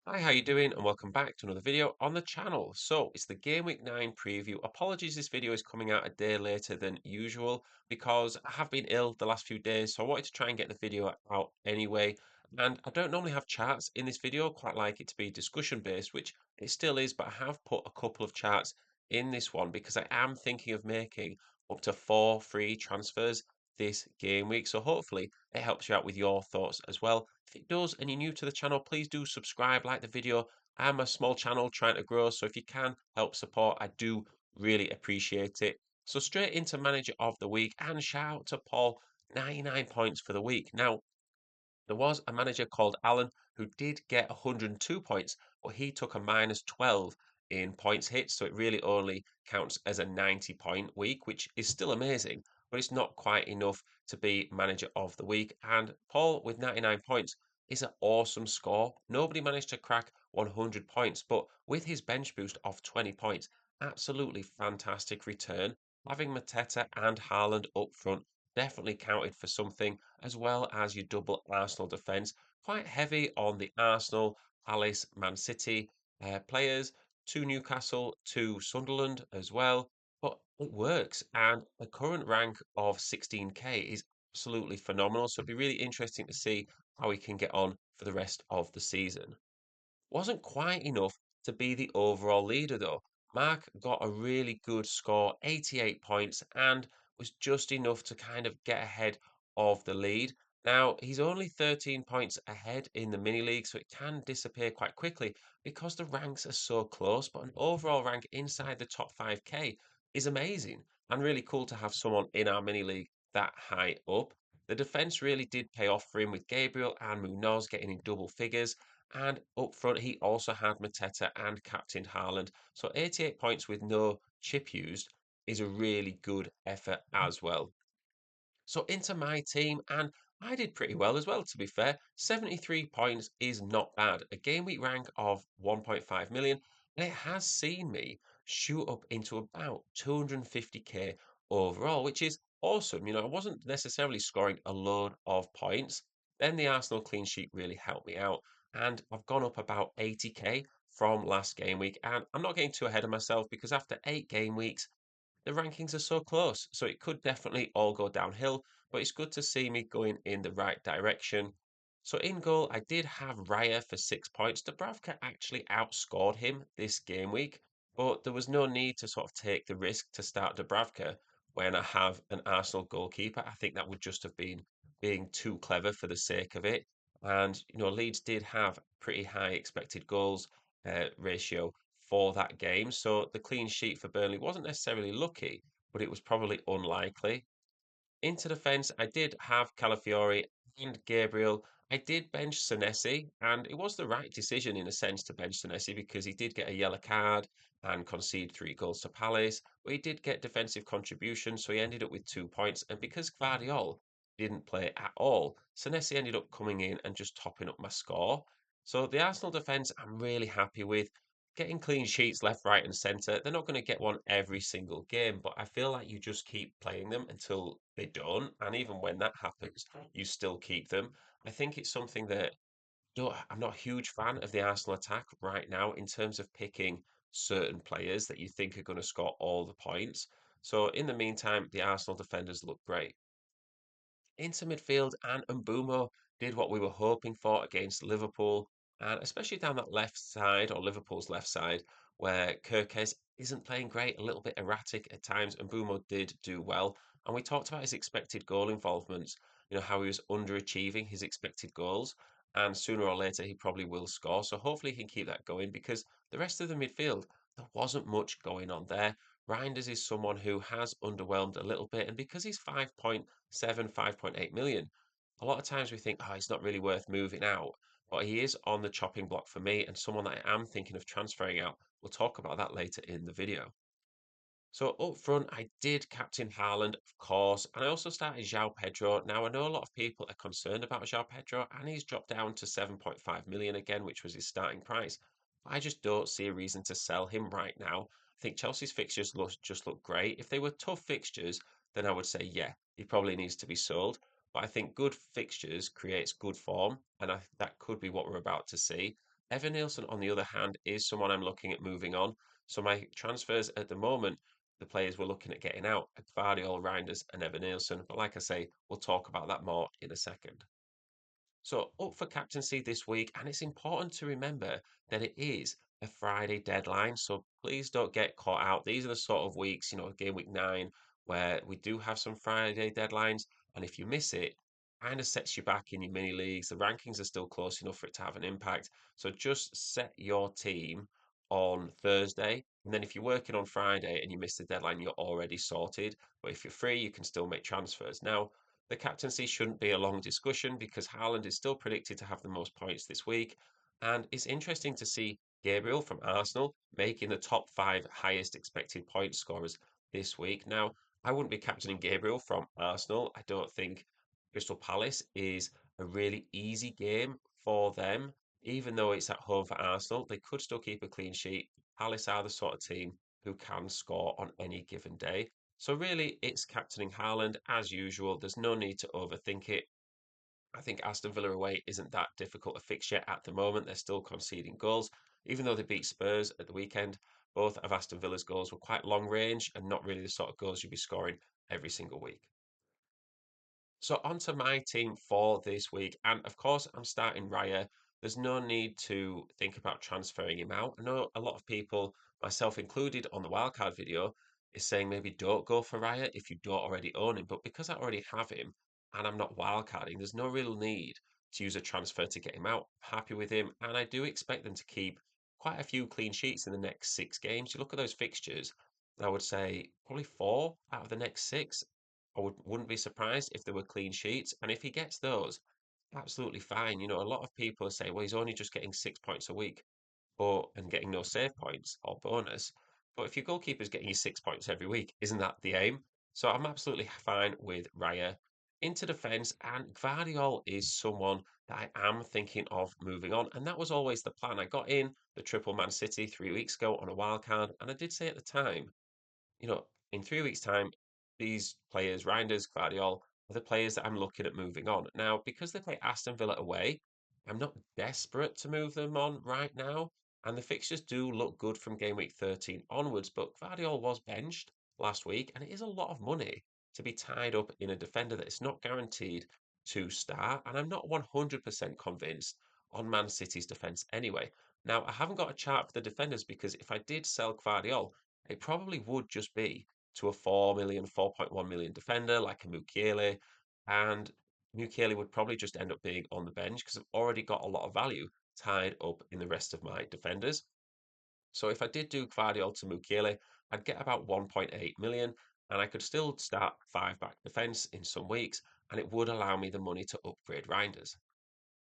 Hi, how you doing? And welcome back to another video on the channel. So it's the Game Week 9 preview. Apologies, this video is coming out a day later than usual because I have been ill the last few days, so I wanted to try and get the video out anyway. And I don't normally have charts in this video, quite like it to be discussion based, which it still is, but I have put a couple of charts in this one because I am thinking of making up to 4 free transfers this game week. So hopefully it helps you out with your thoughts as well. If it does and you're new to the channel, please do subscribe, like the video. I'm a small channel trying to grow, so if you can help support, I do really appreciate it. So straight into manager of the week and shout out to Paul, 99 points for the week. Now, there was a manager called Alan who did get 102 points, but he took a minus 12 in points hit, so it really only counts as a 90-point week, which is still amazing, but it's not quite enough to be manager of the week. And Paul with 99 points is an awesome score. Nobody managed to crack 100 points, but with his bench boost of 20 points, absolutely fantastic return. Having Mateta and Haaland up front definitely counted for something, as well as your double Arsenal defence. Quite heavy on the Arsenal, Palace, Man City players, to Newcastle, to Sunderland as well. But it works, and the current rank of 16k is absolutely phenomenal. So it'd be really interesting to see how he can get on for the rest of the season. Wasn't quite enough to be the overall leader, though. Mark got a really good score, 88 points, and was just enough to kind of get ahead of the lead. Now, he's only 13 points ahead in the mini league, so it can disappear quite quickly because the ranks are so close. But an overall rank inside the top 5k is amazing and really cool to have someone in our mini league that high up. The defense really did pay off for him with Gabriel and Munoz getting in double figures. And up front, he also had Mateta and Captain Haaland. So 88 points with no chip used is a really good effort as well. So into my team, and I did pretty well as well, to be fair. 73 points is not bad. A game week rank of 1.5 million, and it has seen me shoot up into about 250k overall, which is awesome. I wasn't necessarily scoring a load of points. Then the Arsenal clean sheet really helped me out, and I've gone up about 80k from last game week. And I'm not getting too ahead of myself because after 8 game weeks, the rankings are so close, so it could definitely all go downhill, but it's good to see me going in the right direction. So in goal, I did have Raya for 6 points. Dubravka actually outscored him this game week, but there was no need to sort of take the risk to start Dubravka when I have an Arsenal goalkeeper. I think that would just have been being too clever for the sake of it. And, Leeds did have pretty high expected goals ratio for that game. So the clean sheet for Burnley wasn't necessarily lucky, but it was probably unlikely. Into defence, I did have Calafiori and Gabriel. I did bench Senesi, and it was the right decision in a sense to bench Senesi because he did get a yellow card and concede 3 goals to Palace, but he did get defensive contribution, so he ended up with 2 points. And because Gvardiol didn't play at all, Senesi ended up coming in and just topping up my score. So the Arsenal defence, I'm really happy with. Getting clean sheets left, right, and centre. They're not going to get one every single game, but I feel like you just keep playing them until they don't. And even when that happens, you still keep them. I think it's something that I'm not a huge fan of the Arsenal attack right now in terms of picking certain players that you think are going to score all the points. So in the meantime, the Arsenal defenders look great. Into midfield, and Mbumo did what we were hoping for against Liverpool, and especially down that left side or Liverpool's left side, where Kirkes isn't playing great, a little bit erratic at times. Mbumo did do well, and we talked about his expected goal involvements. How he was underachieving his expected goals, and sooner or later he probably will score. So hopefully he can keep that going because the rest of the midfield there wasn't much going on there. Reinders is someone who has underwhelmed a little bit, and because he's 5.7, 5.8 million, a lot of times we think, oh, he's not really worth moving out. But he is on the chopping block for me and someone that I am thinking of transferring out. We'll talk about that later in the video. So up front, I did captain Haaland, of course, and I also started João Pedro. Now, I know a lot of people are concerned about João Pedro, and he's dropped down to 7.5 million again, which was his starting price. I just don't see a reason to sell him right now. I think Chelsea's fixtures just look great. If they were tough fixtures, then I would say, yeah, he probably needs to be sold. But I think good fixtures creates good form, and that could be what we're about to see. Evan Nielsen, on the other hand, is someone I'm looking at moving on. So my transfers at the moment, the players we're looking at getting out are Gvardiol, Reinders, and Evan Nielsen. But like I say, we'll talk about that more in a second. So up for captaincy this week, and it's important to remember that it is a Friday deadline. So please don't get caught out. These are the sort of weeks, game week 9, where we do have some Friday deadlines. And if you miss it, kind of sets you back in your mini leagues. The rankings are still close enough for it to have an impact. So just set your team on Thursday. And then if you're working on Friday and you miss the deadline, you're already sorted. But if you're free, you can still make transfers. Now, the captaincy shouldn't be a long discussion because Haaland is still predicted to have the most points this week. And it's interesting to see Gabriel from Arsenal making the top 5 highest expected point scorers this week. Now, I wouldn't be captaining Gabriel from Arsenal. I don't think Crystal Palace is a really easy game for them. Even though it's at home for Arsenal, they could still keep a clean sheet. Palace are the sort of team who can score on any given day. So really, it's captaining Haaland as usual. There's no need to overthink it. I think Aston Villa away isn't that difficult a fixture at the moment. They're still conceding goals, even though they beat Spurs at the weekend. Both of Aston Villa's goals were quite long range and not really the sort of goals you'd be scoring every single week. So onto my team for this week, and of course I'm starting Raya. There's no need to think about transferring him out. I know a lot of people, myself included, on the wildcard video, is saying maybe don't go for Raya if you don't already own him. But because I already have him and I'm not wildcarding, there's no real need to use a transfer to get him out. I'm happy with him, and I do expect them to keep quite a few clean sheets in the next 6 games. You look at those fixtures, I would say probably 4 out of the next 6 wouldn't be surprised if there were clean sheets. And if he gets those, absolutely fine. A lot of people say, well, he's only just getting 6 points a week and getting no save points or bonus. But if your goalkeeper's getting you 6 points every week, isn't that the aim? So I'm absolutely fine with Raya into defence. And Gvardiol is someone that I am thinking of moving on. And that was always the plan. I got in the triple Man City 3 weeks ago on a wild card, and I did say at the time, in 3 weeks' time, these players, Reinders, Gvardiol, are the players that I'm looking at moving on. Now, because they play Aston Villa away, I'm not desperate to move them on right now. And the fixtures do look good from game week 13 onwards, but Gvardiol was benched last week, and it is a lot of money to be tied up in a defender that is not guaranteed to start. And I'm not 100% convinced on Man City's defence anyway. Now, I haven't got a chart for the defenders because if I did sell Gvardiol, it probably would just be to a 4 million, 4.1 million defender like a Mukiele, and Mukiele would probably just end up being on the bench because I've already got a lot of value tied up in the rest of my defenders. So if I did do Gvardiol to Mukiele, I'd get about 1.8 million, and I could still start 5 back defence in some weeks, and it would allow me the money to upgrade Reinders.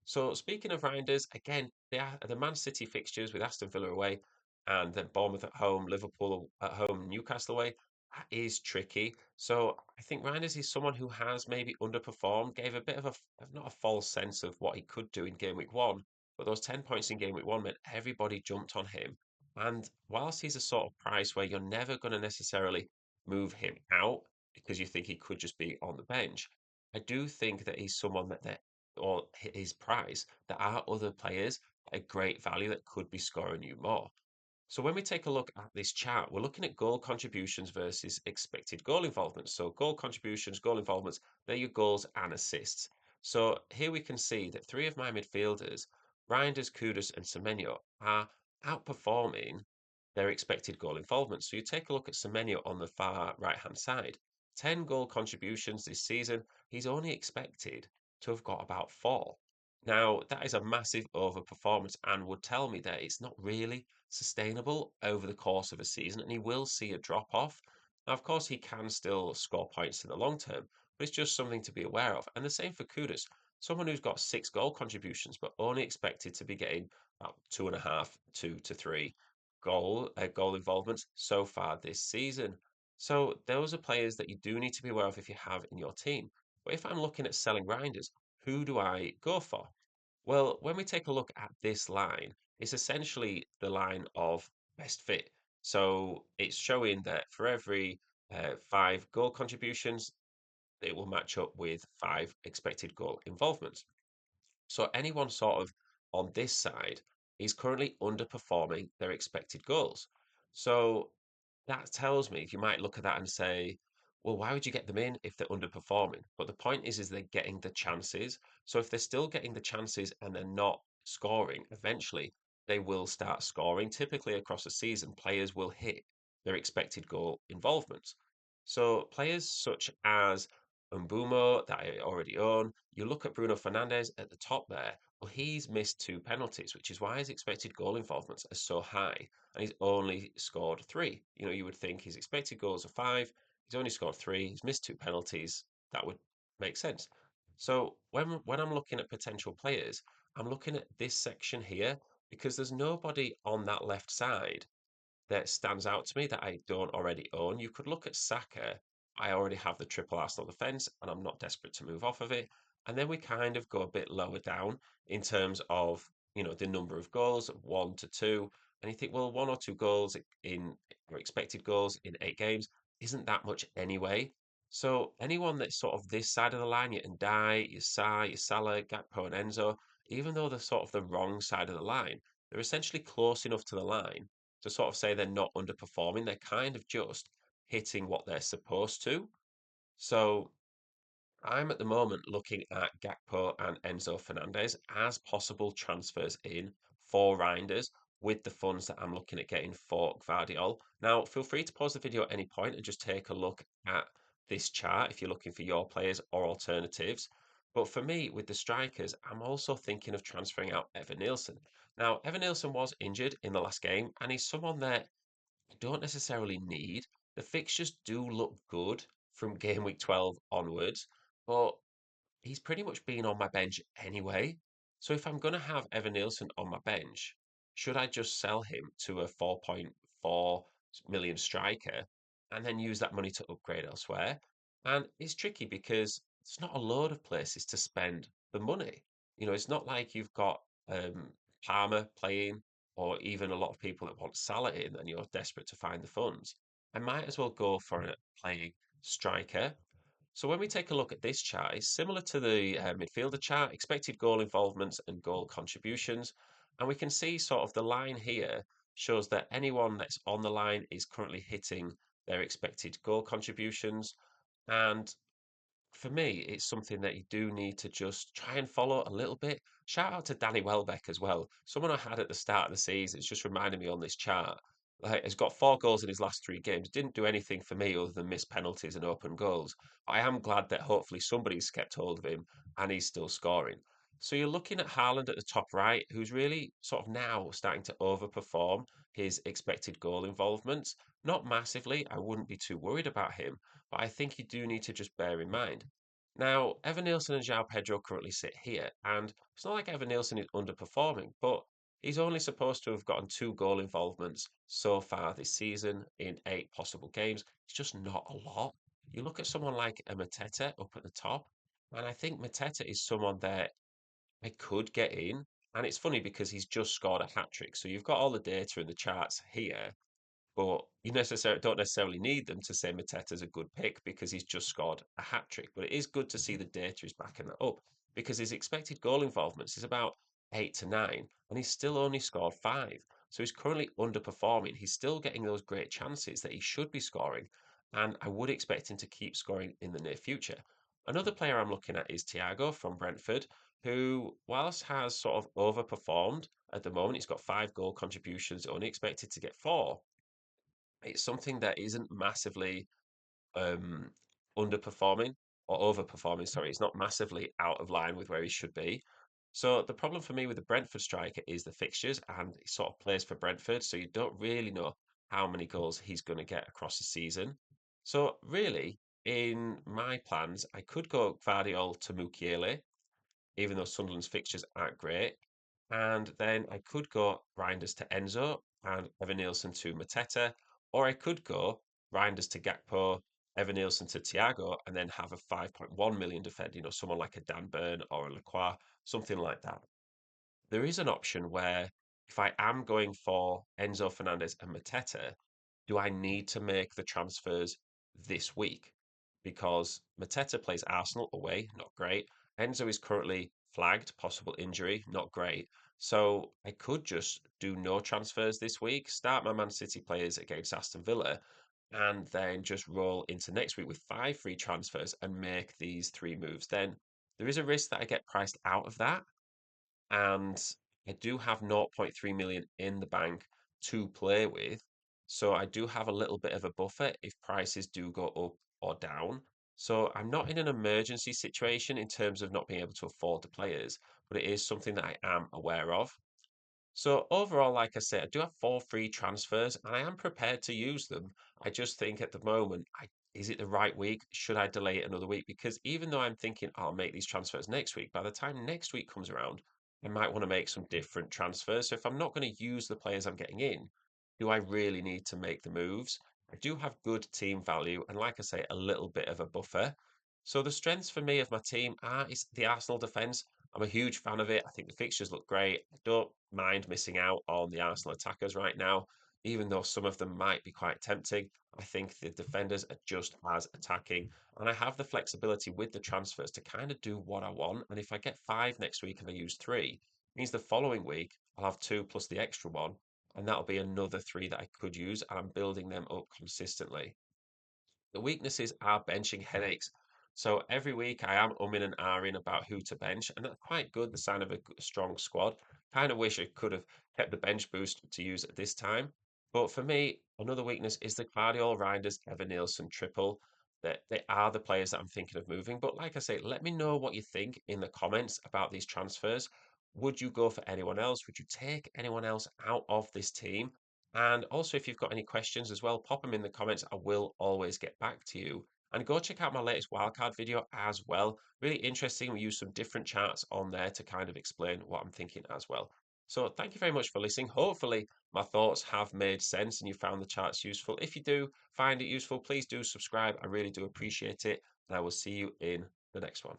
So speaking of rounders, again, the Man City fixtures with Aston Villa away and then Bournemouth at home, Liverpool at home, Newcastle away, that is tricky. So I think Reinders is someone who has maybe underperformed, gave a bit of not a false sense of what he could do in game week 1, but those 10 points in game week 1 meant everybody jumped on him. And whilst he's a sort of price where you're never going to necessarily move him out because you think he could just be on the bench, I do think that he's someone that or his price, there are other players at great value that could be scoring you more. So when we take a look at this chart, we're looking at goal contributions versus expected goal involvement. So goal contributions, goal involvements, they're your goals and assists. So here we can see that 3 of my midfielders, Reinders, Kudus, and Semenyo, are outperforming their expected goal involvement. So you take a look at Semenyo on the far right-hand side. 10 goal contributions this season. He's only expected to have got about 4. Now, that is a massive overperformance and would tell me that it's not really sustainable over the course of a season, and he will see a drop off. Now, of course, he can still score points in the long term, but it's just something to be aware of. And the same for Kudus, someone who's got 6 goal contributions, but only expected to be getting about 2.5, 2 to 3 goal involvements so far this season. So those are players that you do need to be aware of if you have in your team. But if I'm looking at selling grinders, who do I go for? Well, when we take a look at this line, it's essentially the line of best fit. So it's showing that for every 5 goal contributions, it will match up with 5 expected goal involvements. So anyone sort of on this side is currently underperforming their expected goals. So that tells me you might look at that and say, well, why would you get them in if they're underperforming? But the point is they're getting the chances. So if they're still getting the chances and they're not scoring, eventually they will start scoring. Typically across a season, players will hit their expected goal involvements. So players such as Mbumo that I already own, you look at Bruno Fernandes at the top there. Well, he's missed two penalties, which is why his expected goal involvements are so high, and he's only scored three. You would think his expected goals are five. He's only scored three. He's missed two penalties. That would make sense. So when I'm looking at potential players, I'm looking at this section here because there's nobody on that left side that stands out to me that I don't already own. You could look at Saka. I already have the triple Arsenal defence and I'm not desperate to move off of it. And then we kind of go a bit lower down in terms of, the number of goals, 1 to 2. And you think, well, 1 or 2 goals in or expected goals in 8 games isn't that much anyway. So anyone that's sort of this side of the line, your Ndai, your Sa, your Salah, Gakpo and Enzo, even though they're sort of the wrong side of the line, they're essentially close enough to the line to sort of say they're not underperforming. They're kind of just hitting what they're supposed to. So I'm at the moment looking at Gakpo and Enzo Fernandez as possible transfers in for Reinders with the funds that I'm looking at getting for Gvardiol. Now, feel free to pause the video at any point and just take a look at this chart if you're looking for your players or alternatives. But for me, with the strikers, I'm also thinking of transferring out Evan Nielsen. Now, Evan Nielsen was injured in the last game, and he's someone that I don't necessarily need. The fixtures do look good from game week 12 onwards, but he's pretty much been on my bench anyway. So if I'm going to have Evan Nielsen on my bench, should I just sell him to a 4.4 million striker and then use that money to upgrade elsewhere? And it's tricky because it's not a load of places to spend the money. It's not like you've got Palmer playing or even a lot of people that want Salah in and you're desperate to find the funds. I might as well go for a playing striker. So when we take a look at this chart, it's similar to the midfielder chart, expected goal involvements and goal contributions. And we can see sort of the line here shows that anyone that's on the line is currently hitting their expected goal contributions. And for me, it's something that you do need to just try and follow a little bit. Shout out to Danny Welbeck as well. Someone I had at the start of the season, it's just reminded me on this chart. Like, has got 4 goals in his last 3 games. Didn't do anything for me other than miss penalties and open goals. I am glad that hopefully somebody's kept hold of him and he's still scoring. So you're looking at Haaland at the top right, who's really sort of now starting to overperform his expected goal involvements. Not massively. I wouldn't be too worried about him, but I think you do need to just bear in mind. Now, Evan Nielsen and João Pedro currently sit here, and it's not like Evan Nielsen is underperforming, but he's only supposed to have gotten 2 goal involvements so far this season in 8 possible games. It's just not a lot. You look at someone like a Mateta up at the top, and I think Mateta is someone that I could get in. And it's funny because he's just scored a hat trick. So you've got all the data and the charts here, but you don't necessarily need them to say Mateta's a good pick because he's just scored a hat trick. But it is good to see the data is backing that up because his expected goal involvements is about 8 to 9, and he's still only scored 5. So he's currently underperforming. He's still getting those great chances that he should be scoring, and I would expect him to keep scoring in the near future. Another player I'm looking at is Thiago from Brentford, who, whilst has sort of overperformed at the moment, he's got 5 goal contributions, only expected to get 4. It's something that isn't massively um, underperforming or overperforming. Sorry, it's not massively out of line with where he should be. So the problem for me with the Brentford striker is the fixtures, and he sort of plays for Brentford, so you don't really know how many goals he's going to get across the season. So really, in my plans, I could go Gvardiol to Mukiele, even though Sunderland's fixtures aren't great. And then I could go Reinders to Enzo and Evan Nielsen to Mateta, or I could go Reinders to Gakpo, Evan Nielsen to Thiago, and then have a 5.1 million defender, someone like a Dan Burn or a Lacroix, something like that. There is an option where if I am going for Enzo Fernandez and Mateta, do I need to make the transfers this week? Because Mateta plays Arsenal away, not great. Enzo is currently flagged, possible injury, not great. So I could just do no transfers this week, start my Man City players against Aston Villa, and then just roll into next week with five free transfers and make these three moves. Then there is a risk that I get priced out of that, and I do have zero point 0.3 million in the bank to play with. So I do have a little bit of a buffer if prices do go up or down. So I'm not in an emergency situation in terms of not being able to afford the players, but it is something that I am aware of. So overall, like I said, I do have four free transfers and I am prepared to use them. I just think at the moment, is it the right week? Should I delay it another week? Because even though I'm thinking I'll make these transfers next week, by the time next week comes around, I might want to make some different transfers. So if I'm not going to use the players I'm getting in, do I really need to make the moves? I do have good team value and, like I say, a little bit of a buffer. So the strengths for me of my team are is the Arsenal defence. I'm a huge fan of it. I think the fixtures look great. I don't mind missing out on the Arsenal attackers right now, even though some of them might be quite tempting. I think the defenders are just as attacking, and I have the flexibility with the transfers to kind of do what I want. And if I get five next week and I use three, it means the following week I'll have two plus the extra one, and that'll be another three that I could use, and I'm building them up consistently. The weaknesses are benching headaches. So every week I am umming and ahhing about who to bench, and that's quite good, the sign of a strong squad. Kind of wish I could have kept the bench boost to use at this time. But for me, another weakness is the Guardiola Reinders, Evan Nielsen triple. That they are the players that I'm thinking of moving. But like I say, let me know what you think in the comments about these transfers. Would you go for anyone else? Would you take anyone else out of this team? And also, if you've got any questions as well, pop them in the comments. I will always get back to you. And go check out my latest wildcard video as well. Really interesting. We use some different charts on there to kind of explain what I'm thinking as well. So thank you very much for listening. Hopefully my thoughts have made sense and you found the charts useful. If you do find it useful, please do subscribe. I really do appreciate it. And I will see you in the next one.